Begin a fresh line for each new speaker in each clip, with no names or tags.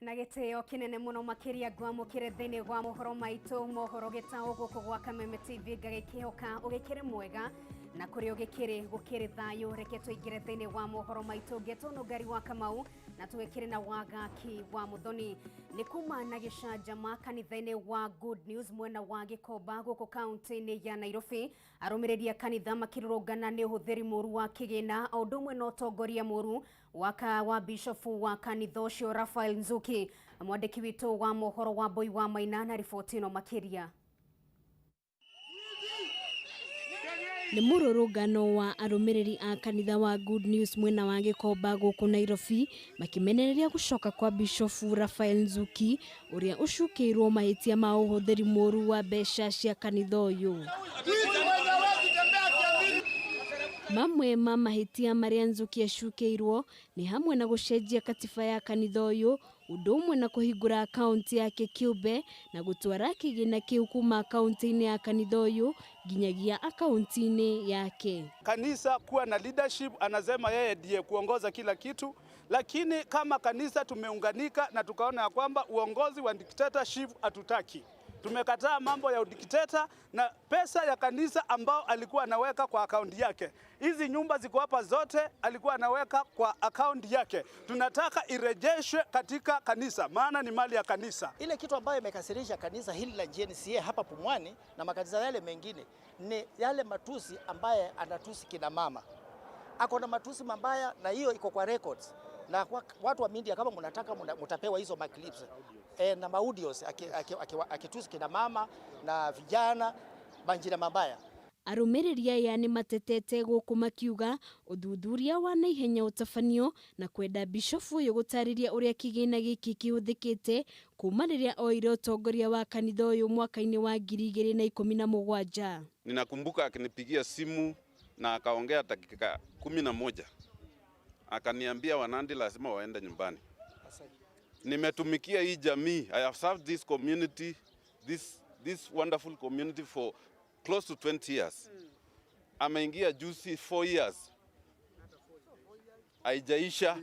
Nagiteo kinene muno makiria gwamukire thini gwa mohoro maitu Mohoro Gitau guku gwa Kameme Tv gagikihoka ugikire mwega na kuri ugikire gukire thayo reke tuigire thini gwa mohoro maitu getono gari wa Kamau na tuwekire na wagaki wa muthoni ni kuma na gicajama kanitha-ini wa Good News mwena wa Gikomba guku kaunti-ini ya Nairobi arumireria kanitha makirurungana ni uhuthiri muru wa kigina audumwe no tongoria muru wa bishofu wa kanitha ucio Raphael Nzuki mwandiki witu wa mohoro wa Boy wa Maina na riboti no makiria.
Ni mururungano wa arumiriri a kanitha wa Good News mwena wa Gikomba guku Nairobi makimenereria gucoka kwa bishofu Raphael Nzuki uria ucukirwo mahitia ma uhuthiri muru wa besha cia kanitha uyu. Mamwe ma mahitia maria Nzuki acukirwo ni hamwe na gucenjia katiba ya kanitha uyu undu umwe na kuhingura akaunti yake kiumbe na gutwara kigina kiu kuma akaunti-ini ya kanitha uyu nginyagia akaunti-ini yake.
Kanisa kuwa na leadership, anasema yeye ndiye kuongoza kila kitu, lakini kama kanisa tumeunganika na tukaona ya kwamba uongozi wa dictatorship hatutaki. Tumekataa mambo ya udikteta na pesa ya kanisa ambao alikuwa anaweka kwa akaunti yake. Hizi nyumba ziko hapa zote alikuwa anaweka kwa akaunti yake. Tunataka irejeshwe katika kanisa, maana ni mali ya kanisa.
Ile kitu ambayo imekasirisha kanisa hili la GNCA hapa Pumwani na makanisa yale mengine ni yale matusi ambaye anatusi kina mama. Ako na matusi mabaya na hiyo iko kwa records. Na watu wa media kama mnataka mtapewa hizo clips na audios akitusi kina mama na vijana banjira mabaya.
Arumiriria yani matetete guku makiuga uthuthuria wa naihenya utafanio na kwenda bishofu uyu gutariria uria kigina giki kihuthikite kuma riria oire utongoria wa kanitha uyu mwaka-ini wa 2017.
Ninakumbuka akinipigia simu na akaongea dakika 11. Akaniambia Wanandi lazima waende nyumbani. Nimetumikia hii jamii. I have served this community, this wonderful community for close to 20 years. Ameingia juzi 4 years. Haijaisha.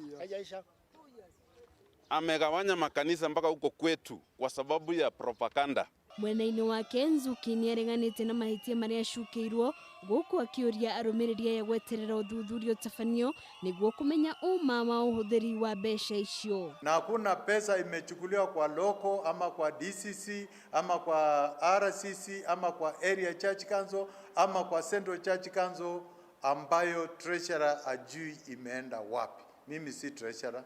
Amegawanya makanisa mpaka huko kwetu kwa sababu ya propaganda.
Mwena-ini wake Nzuki ni areganite na mahitia maria acukirwo guku akiuria arumiriria ya gweterera uthuthuria utafanio niguo kumenya uma wa uhuthiri wa besha icio.
Na hakuna pesa imechukuliwa kwa loko ama kwa DCC ama kwa RCC ama kwa Area Church Council ama kwa Central Church Council ambayo treasurer ajui imeenda wapi. Mimi si treasurer.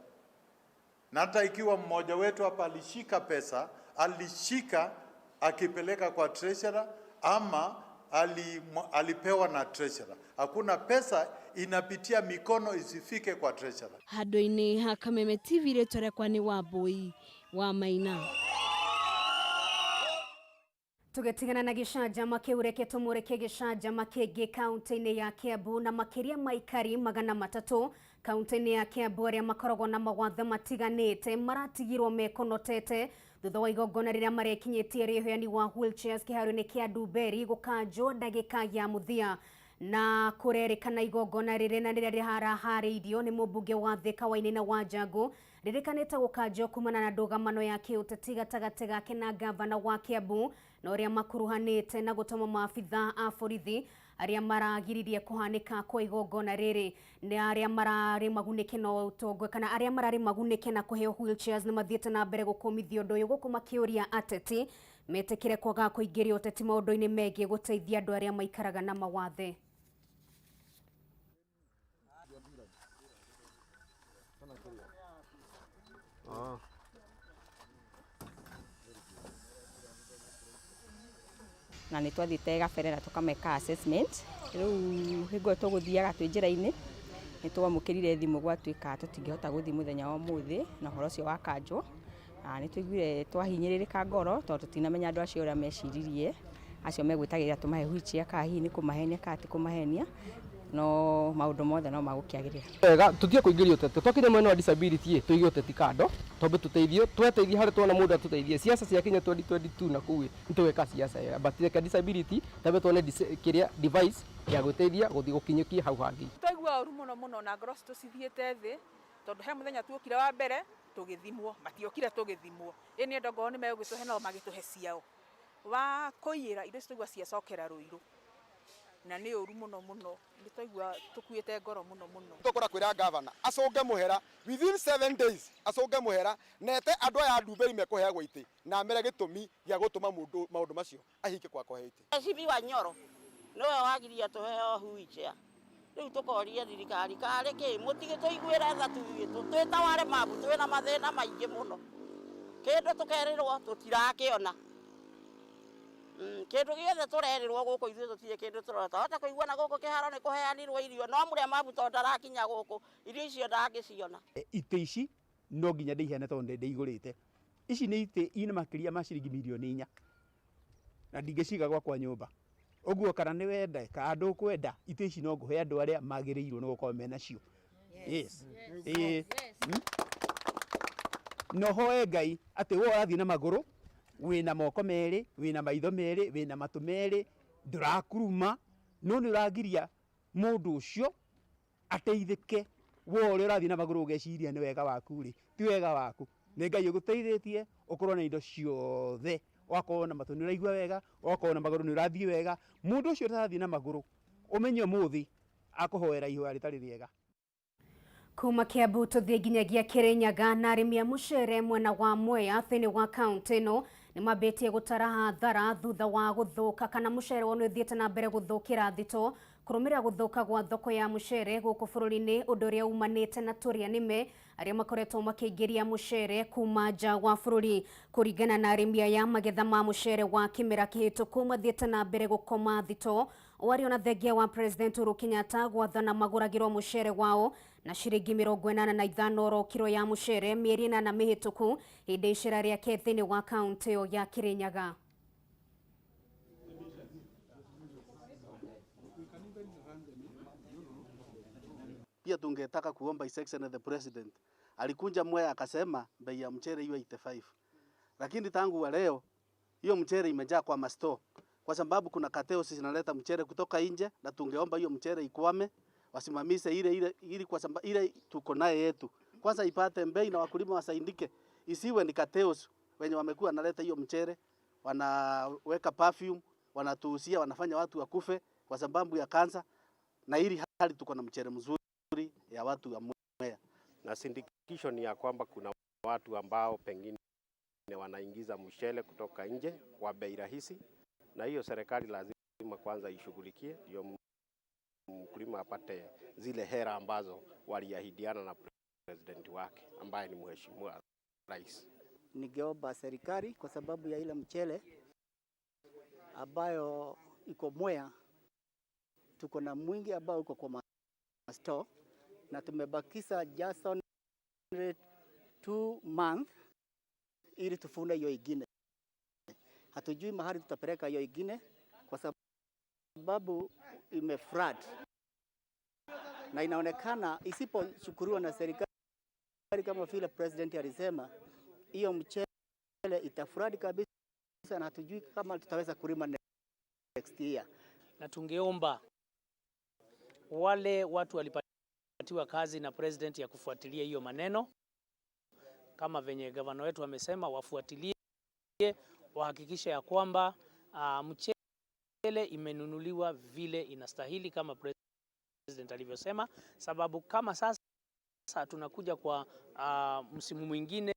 Na hata ikiwa mmoja wetu hapa alishika pesa, alishika akipeleka kwa treasurer ama alipewa na treasurer. Hakuna pesa inapitia mikono isifike kwa treasurer.
Hado-ini ha Kameme Tv retore kwani wa Boy wa Maina.
Tugetigana na gicajama kiu reke tumureke gicajama kingi kaunti-ini ya Kiambu na makiria maikari 300 kaunti-ini ya Kiambu aria makoragwo na mawathe matiganite maratigirwo mekonotete thutha wa igongona riria marekinyitie riheani wa wheelchairs kiharo-ini kia Nduberi gukanjwo ndagika ya muthia na kurerikana igongona riri na riria riharahariirio ni mubunge wa Thika Wainaina wa Njangu ririkanite gukanjwo kumana na ndugamano ya kiuteti gatagati gake na gavana wa Kiambu na uria makuruhanite na gutoma maabitha a borithi aria maragiririe kuhanika kwa igongona riri ni aria marari magunike no utongwe kana aria marari magunike na kuheo wheelchairs ni mathiete na mbere gukumithio ndoyo guku makiuria ateti metekire kwaga kuingiria uteti maundu-ini megie guteithia andu aria maikaraga na mawathe.
Na nĩ twathite gabere na tukameka assessment riu hingo tuguthiaga twi njira-ini ni twamukirire thimu gwatuika tutingihota guthii muthenya wa muthi na horo cio wa kanjwo Nĩ tũiguire twahinyĩrĩrĩka ngoro tondũ tutinamenya andũ acio ũrĩa meciririe acio megwĩtagĩrĩra tũmahe wheelchair kana hihi nĩ kũmahenia kana ti kũmahenia no maũndũ mothe no magũkĩagĩrĩra.
Wega tutie kũingĩria ũteti twakire mwena wa disability tuige ũteti kando tombe tuteithio tweteithie harĩ tuona mũndũ atuteithie siasa cia Kenya 2022 na kuwe nitweka siasa ya but reka disability tabe tuone kiria device ya gũteithia gũthii gũkinyũkia hau hangi.
Twaigua ũru mũno na ngoro citũcithiĩte thĩ tondũ he mũthenya tuokire wa mbere tũgĩthimwo matiokire tũgĩthimwo ĩni endo ngoro nĩ megũgĩtũhe no magĩtũhe ciao wa kũiyĩra indo citũigua ciacokera rũiru na nĩ ũru mũno nĩ twaigua tũkuĩte ngoro mũno.
Tũkora kwĩra governor acũnge mũhera within 7 days acũnge mũhera nete andũ aya ndumberi mekũheagwo itĩ na mere gĩtũmi gĩa gũtũma maũndũ macio ahike kwa kũhe itĩ.
Cibi wa Nyoro nowe wagiria tũheo wheelchair rĩu tũkoria thirikari karĩ kĩ mũtige tũiguĩre tha twĩtaware mabu twĩna mathĩna maingĩ mũno kĩndũ tũkerĩrwo tũtirakĩona kĩndũ gĩothe tũrerĩrwo gũkũ ithuĩ tũtirĩ kĩndũ tũrota hota kũigua na gũkũ kĩharo nĩ kũheanirwo irio no mũrĩa mabu tondũ ndarakinya gũkũ irio icio ndangĩciona.
Itĩ ici no nginya ndĩihane tondũ ndĩigũrĩte ici nĩ itĩ ina makĩria ma ciringi milioni 4 na ndingĩciga gwakwa nyũmba ũguo kana nĩ wenda ka andũ kwenda itĩ ici no ngũhe andũ arĩa magĩrĩirwo nĩ gũkorwo menacio. Yes. No hoe Ngai atĩ wo athiĩ na magũrũ wĩna moko merĩ wĩna maitho merĩ wĩna matũ merĩ ndũrakuruma no nĩ ũragiria mũndũ ũcio ateithĩke wo ũrĩa ũrathiĩ na magũrũ ũgeciria nĩ wega waku rĩ ti wega waku nĩ Ngai ũgũteithĩtie ũkorwo na indo ciothe wakorwo na matũ nĩ ũraigua wega wakorwo na magũrũ nĩ ũrathiĩ wega mũndũ ũcio ũrathiĩ na magũrũ ũmenye mũthĩ akũhoera ihũa rĩtarĩ rĩega.
Kuma Kiambu tuthie nginyagia Kirinyaga na arĩmi a mũcere mwena wa Mwea thĩinĩ wa kaunti ĩno nĩ mambĩtie gũtara hathara thutha wa gũthũka kana mũcere wao nĩ ũthiĩte na mbere gũthũkĩra thito kũrũmĩrĩra gũthũka gwa thoko ya mũcere gũkũ bũrũri-inĩ ũndũ ũrĩa umanĩte na tũrĩa nĩme arĩa makoretwo makĩingĩria mũcere kuma nja wa bũrũri. Kũringana na arĩmi aya magetha ma mũcere wa kĩmera kĩhĩtũku mathiĩte na mbere gũkoma thito wari ona thengia wa President Uhuru Kenyatta gwathana magũragĩrwo mũcere wao na ciringi 85 oro kiro ya mũcere mĩeri 8 mĩhĩtũku hĩndĩ icera rĩake thĩinĩ wa kaunti ya Kirinyaga.
Pia tungetaka kuomba His Excellency the President alikunja Mwea akasema bei ya mchere iwe 85, lakini tangu wa leo hiyo mchere imejaa kwa masto kwa sababu kuna kateo zinaleta mchere kutoka nje, na tungeomba hiyo mchere ikwame wasimamishe ile kwa sababu ile tuko naye yetu kwanza ipate bei na wakulima wasaidike, isiwe ni kateo wenye wamekuwa naleta hiyo mchere wanaweka perfume wanatuhusia wanafanya watu wakufe kwa sababu ya kansa, na ili hali tuko na mchere mzuri ya watu wa Mwea.
Na sindikisho ni ya kwamba kuna watu ambao pengine wanaingiza mchele kutoka nje kwa bei rahisi, na hiyo serikali lazima kwanza ishughulikie ndio mkulima apate zile hera ambazo waliahidiana na president wake ambaye ni mheshimiwa rais.
Ningeomba serikali kwa sababu ya ile mchele ambayo iko Mwea, tuko na mwingi ambao uko kwa store na tumebakisha just 2 months ili tufune hiyo ingine. Hatujui mahali tutapeleka hiyo ingine kwa sababu imefrad na inaonekana isiposhukuriwa na serikali kama vile president alisema, hiyo mchele itafrad kabisa na hatujui kama tutaweza kulima next year.
Na tungeomba wale watu walipatiwa kazi na president ya kufuatilia hiyo maneno, kama venye gavana wetu amesema, wafuatilie wahakikisha ya kwamba mchele imenunuliwa vile inastahili kama president alivyosema, sababu kama sasa tunakuja kwa msimu mwingine.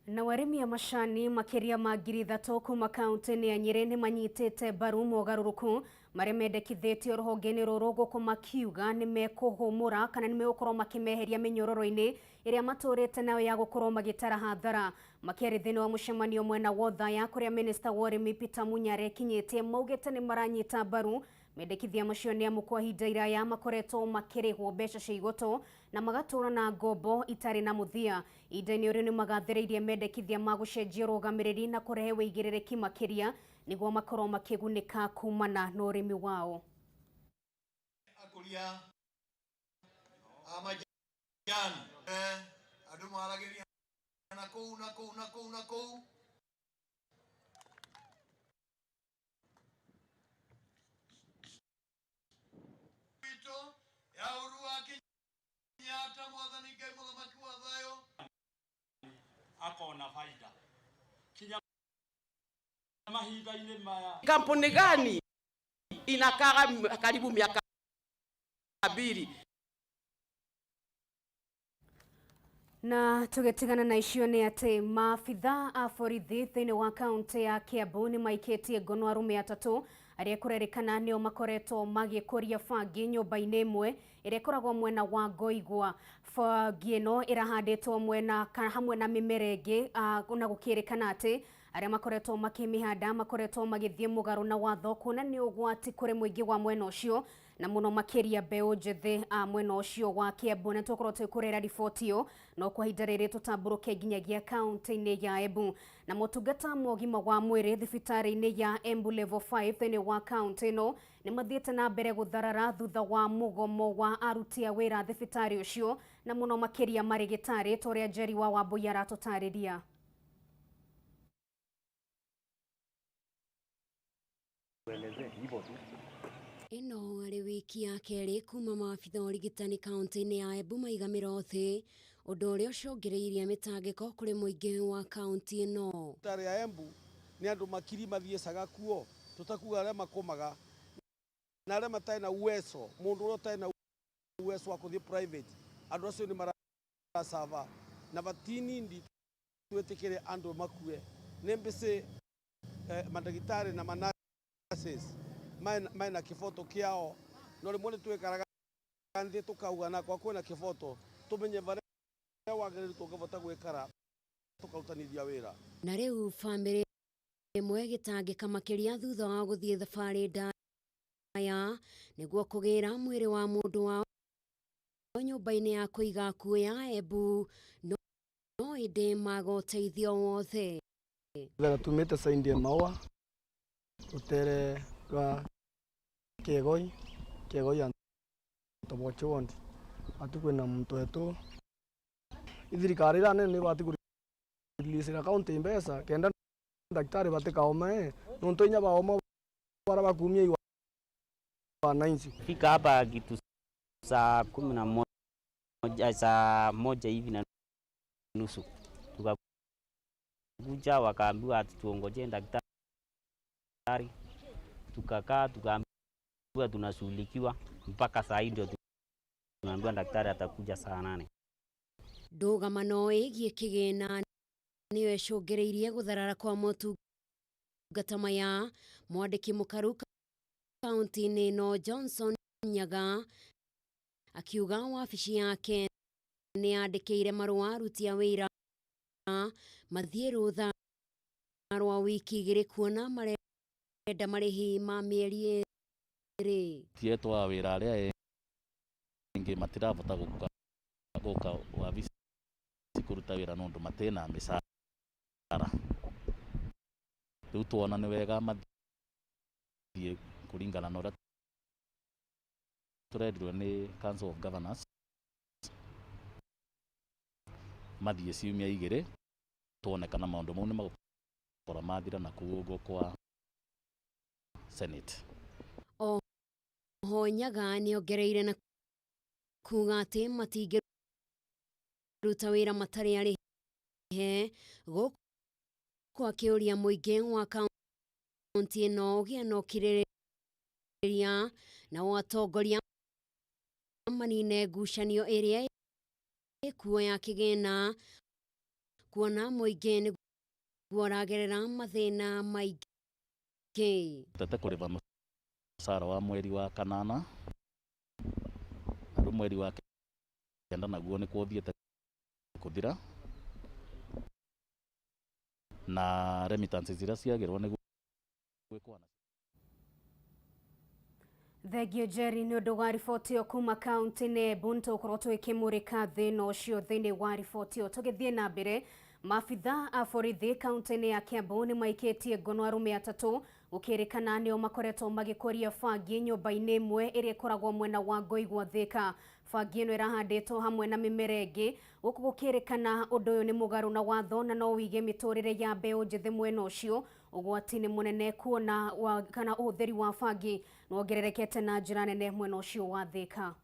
Na warimi ya mashani makiria ma 3,000 kuma kaunti ya Nyeri nĩ manyitĩte mbaru mogarũrũku marĩa mendekithĩtio rũhonge-inĩ rũrũ gũkũ makiuga nĩ mekũhũmũra kana nĩ megũkorwo makĩmeheria mĩnyororo-inĩ ĩrĩa matũrĩte nayo ya gũkorwo magĩtara hathara. Makĩarĩ thĩinĩ wa mũcemanio mwena wa Othaya kũrĩa minista wa ũrĩmi Peter Munyari kinyĩtie maugĩte nĩ maranyita mbaru mendekithia macio nĩ amũkwa hinda iraya makoretwo makĩrĩhwo mbeca cia igoto na magatũra na ngombo itarĩ na mũthia. Ihinda-inĩ rĩu nĩ magathĩrĩirie mendekithia ma gũcenjia ũrũgamĩrĩri na kũrehe wĩigĩrĩrĩki makĩria nĩguo makorwo makĩgunĩka kumana na ũrĩmi wao.
Akuria amajani andũ maragĩria na kũu ya urua Kenyatta mwathani Ngai mũthamaki wa thayũ akona faida kinya mahinda-inĩ maya.
Kampuni gani inakaa karibu miaka 2?
Na tũgĩtigana na icio nĩ atĩ maabitha a borithi thĩinĩ wa kaunti ya Kiambu nĩ maikĩtie ngono arũme atatũ arĩa kũrerĩkana nĩo makoretwo magĩkũria bangi nyũmba-inĩ ĩmwe ĩrĩa ĩkoragwo mwena wa Ngoigwa. Bangi ĩno ĩrahandĩtwo mwena hamwe na mĩmera ĩngĩ na gũkĩrĩkana atĩ arĩa makoretwo makĩmĩhanda makoretwo magĩthiĩ mũgarũ na watho, kuona nĩ ũgwati kũrĩ mũingĩ wa mwena ũcio na mũno makĩria mbeũ njĩthĩ a mwena ũcio wa Kiambu. Na tũkorwo twĩkũrera riboti ĩyo no kwa ihinda rĩrĩ tũtambũrũke nginyagia kaunti-inĩ ya Embu. Na motungata ma ũgima wa mwĩrĩ thibitarĩ-inĩ ya Embu level 5 thĩinĩ wa kaunti ĩno nĩ mathiĩte na mbere gũtharara thutha wa mũgomo wa aruti a wĩra thibitarĩ ũcio na mũno makĩria marĩgĩtarĩ, ta ũrĩa Njeri wa Wambũi aratũtarĩria.
Ĩno arĩ wiki ya kerĩ kuma maabitha ũrigitani kaunti-inĩ ya Embu maigamĩra thĩ, ũndũ ũrĩa ũcũngĩrĩirie mĩtangĩko kũrĩ mũingĩ wa kaunti ĩno.
Thibitarĩ ya Embu nĩ andũ makiri mathiĩcaga kuo, tũtakuga arĩa makomaga na arĩa matarĩ na uwezo, mũndũ ũrĩa ũtarĩ na uwezo wa gũthiĩ private, andũ acio nĩ marasava na batinindi twĩtĩkĩre andũ makue. Nĩ mbĩcĩ mandagĩtarĩ na manurses maina kifoto kiao no rĩmwe nĩ twĩkaraga thĩ tũkauga na kwa kwĩna kifoto tũmenye barĩa wagĩrĩirwo tũngĩbota gwĩkara tũkarutanithia wĩra.
Na rĩu bamĩrĩ ĩmwe gĩtangĩka makĩria thutha wa gũthiĩ thabarĩ ndaya nĩguo kũgĩra mwĩrĩ wa mũndũ wao nyũmba-inĩ ya kũiga akuũ ya Embu, no ĩndĩ maga ũteithio wothe.
Tumĩte Saindie Maua rũtere rwa Kegoi Antobocho wondi atukwĩna muntu wetu thirikari ĩra nene bati kũrilisĩra kaunti mbeca kenda daktari batikaome nuntu inya baoma bara bakumia iwa wananchi.
Fika hapa kitu saa 11 saa 1 hivi na nusu tukakuja, wakaambiwa ati tuongoje daktari, tukakaa tukaambiwa tunashughulikiwa mpaka saa hii ndio tunaambiwa daktari atakuja saa 8.
Ndũgamano ĩgiĩ kĩgĩna nĩyo ĩcũngĩrĩirie gũtharara kwa motungata maya. Mwandĩki mũkaru kaunti-inĩ ĩno Johnson Nyaga akiuga wabici yake nĩ yandĩkĩire marũa aruti a wĩra mathiĩ rũtha rwa wiki 2 kuona marenda marĩhi ma mĩeri 2.
Tietwa wĩra arĩa engĩ matirabota gũka wabici kũruta wĩra nondũ matena mĩcara. Rĩu tuona nĩ wega mathiĩ kũringana na ũrĩa tũrendirwo nĩ Council of Governors, mathiĩ ciumia 2 tuone kana maũndũ mau nĩ magũkora mathira na kũguo kwa Senate.
Oho Nyaga nĩongereire na kuga atĩ matingĩruta wĩra matarĩ arĩhe, gũkũ akĩũria mũingĩ wa kaunti ĩno ũgĩe na ũkirĩrĩria na atongoria manine ngucanio ĩrĩa ĩkuo ya kĩgĩna, kuona mũingĩ nĩguo ũragerera mathĩna maingĩ.
Tete kũrĩha mũcara wa mweri wa 8 na mweri wa 9 naguo nĩ kũthiĩte kũthira, na remittances iria ciagĩrwo nĩ gwĩkwo.
Thegio Jerry nĩ ũndũ wa riboti ĩyo kuma kaunti-inĩ Bunto korwo twĩkĩmũrĩka thĩna ũcio thĩinĩ wa riboti ĩyo. Tũgĩthiĩ na mbere, maabitha a borithi kaunti-inĩ ya Kiambu nĩ maikĩtie ngono arũme atatũ gũkĩrĩkana nĩo makoretwo magĩkũria bangi nyũmba-inĩ ĩmwe ĩrĩa ĩkoragwo mwena wa Ngoigwa Thika. Bangi ĩno ĩrahandĩtwo hamwe na mĩmera ĩngĩ, gũkũ gũkĩrĩkana ũndũ ũyũ nĩ mũgarũ na watho na no wĩige mĩtũrĩre ya mbeũ njĩthĩ mwena ũcio. Ũgwati nĩ mũnene kuona kana ũhũthĩri wa bangi wongererekete na njĩra nene mwena ũcio wa Thika.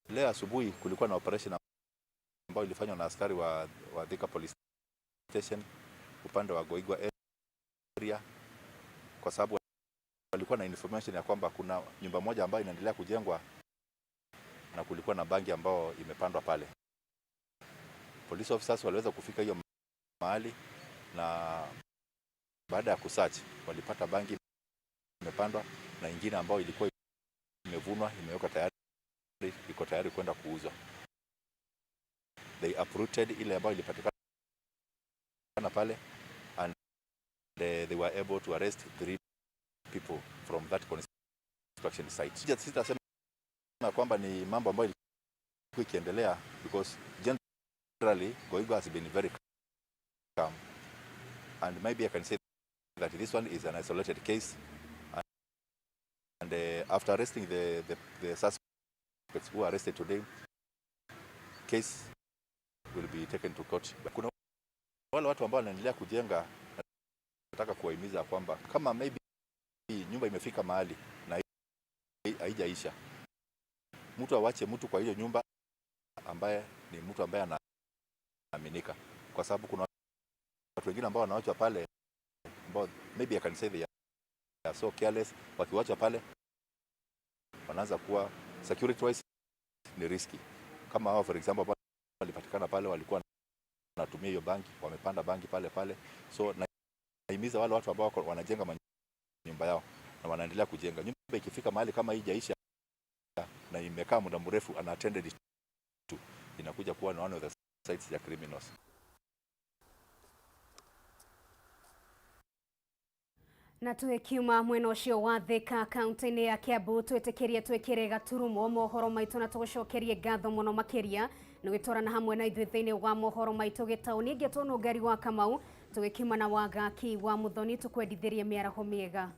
Leo asubuhi kulikuwa na operation ambayo ilifanywa na askari wa Thika Police Station upande wa Ngoigwa area, kwa sababu walikuwa na information ya kwamba kuna nyumba moja ambayo inaendelea kujengwa na kulikuwa na bangi ambayo imepandwa pale. Police officers waliweza kufika hiyo mahali na baada ya kusearch walipata bangi imepandwa na ingine ambayo ilikuwa imevunwa, imewekwa tayari, iko tayari kwenda kuuzwa. They uprooted ile ambayo ilipatikana pale and they were able to arrest 3 people from that construction site. Sitasema kwamba ni mambo ambayo ilikuwa ikiendelea because generally Ngoigwa has been very calm, and maybe I can say that this one is an isolated case, and after arresting the suspects who are arrested today, case will be taken to court. Kuna wale watu ambao wanaendelea kujenga, nataka kuwahimiza kwamba kama maybe nyumba imefika mahali na haijaisha, mtu awache mtu kwa hiyo nyumba ambaye ni mtu ambaye anaaminika, kwa sababu kuna watu wengine ambao wanawachwa pale ambao maybe I can say they are so careless. Wakiwachwa pale wanaanza kuwa security wise ni risky. Kama hao for example walipatikana pale walikuwa wanatumia hiyo bangi, wamepanda bangi pale. So nahimiza wale watu ambao wanajenga nyumba yao na wanaendelea kujenga, nyumba ikifika mahali kama hii haijaisha na imekaa muda mrefu unattended to, inakuja kuwa one of the sites ya criminals.
Na twĩkiuma mwena ũcio wa Thika kaunti-inĩ ya Kiambu twĩtĩkĩrie twĩkĩre gaturumo mohoro maitũ na tũgũcokerie ngatho mũno makĩria nĩ gwĩtwarana hamwe na ithuĩ thĩinĩ wa Mohoro Maitũ Gitau. Ningĩ tũnũ ngari wa Kamau tũgĩkiuma na wagaki wa Muthoni tũkwendithĩrie mĩaraho mĩega.